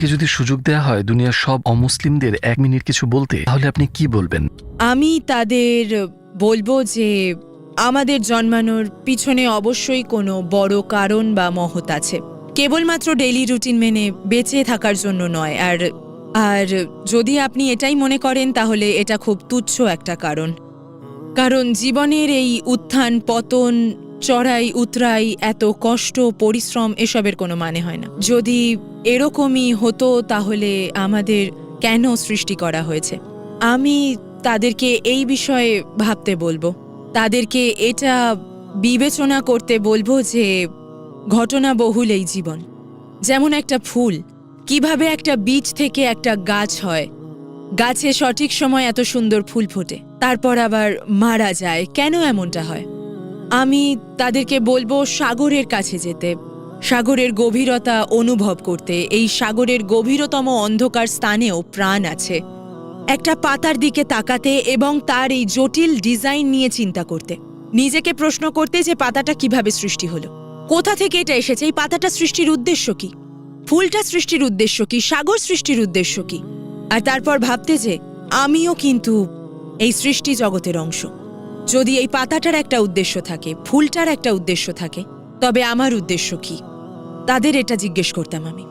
কে যদি সুযোগ দেয়া হয় দুনিয়ার সব অমুসলিমদের ১ মিনিট কিছু বলতে, তাহলে আপনি কি বলবেন? আমি তাদের বলবো যে আমাদের জন্মানোর পিছনে অবশ্যই কোনো বড় কারণ বা মহৎ আছে। কেবলমাত্র ডেইলি রুটিন মেনে বেঁচে থাকার জন্য নয়। আর যদি আপনি এটাই মনে করেন তাহলে এটা খুব তুচ্ছ একটা কারণ জীবনের এই উত্থান পতন, চড়াই উতরাই, এত কষ্ট পরিশ্রম এসবের কোনো মানে হয় না। যদি এরকমই হতো তাহলে আমাদের কেন সৃষ্টি করা হয়েছে? আমি তাদেরকে এই বিষয়ে ভাবতে বলবো, তাদেরকে এটা বিবেচনা করতে বলবো যে ঘটনা বহুল এই জীবন। যেমন একটা ফুল, কিভাবে একটা বীজ থেকে একটা গাছ হয়, গাছে সঠিক সময় এত সুন্দর ফুল ফোটে, তারপর আবার মারা যায়, কেন এমনটা হয়? আমি তাদেরকে বলবো সাগরের কাছে যেতে, সাগরের গভীরতা অনুভব করতে। এই সাগরের গভীরতম অন্ধকার স্থানেও প্রাণ আছে। একটা পাতার দিকে তাকাতে এবং তার এই জটিল ডিজাইন নিয়ে চিন্তা করতে, নিজেকে প্রশ্ন করতে যে পাতাটা কিভাবে সৃষ্টি হলো, কোথা থেকে এটা এসেছে, এই পাতাটা সৃষ্টির উদ্দেশ্য কি, ফুলটা সৃষ্টির উদ্দেশ্য কি, সাগর সৃষ্টির উদ্দেশ্য কি। আর তারপর ভাবতে যে আমিও কিন্তু এই সৃষ্টি জগতের অংশ। যদি এই পাতাটার একটা উদ্দেশ্য থাকে, ফুলটার একটা উদ্দেশ্য থাকে, তবে আমার উদ্দেশ্য কি? তাদের এটা জিজ্ঞেস করতাম আমি।